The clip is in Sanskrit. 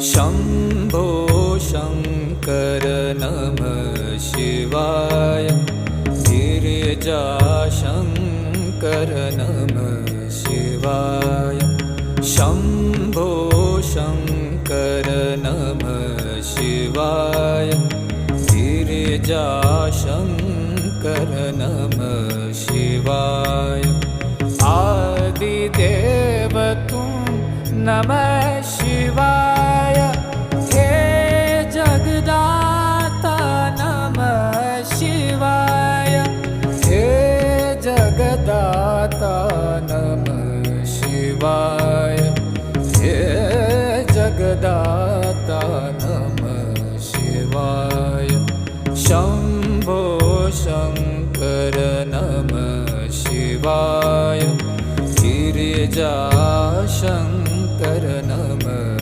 शम्भो शङ्कर नमः शिवाय गिरिजाशङ्कर नमः शिवाय शम्भो शङ्कर नमः शिवाय गिरिजाशङ्कर नमः शिवाय आदिदेव तुम नमः शिवाय हे जगदाता नमः शिवाय हे जगदाता नमः शिवाय हे जगदाता नमः शिवाय शम्भो शङ्कर नमः शिवाय गिरिजा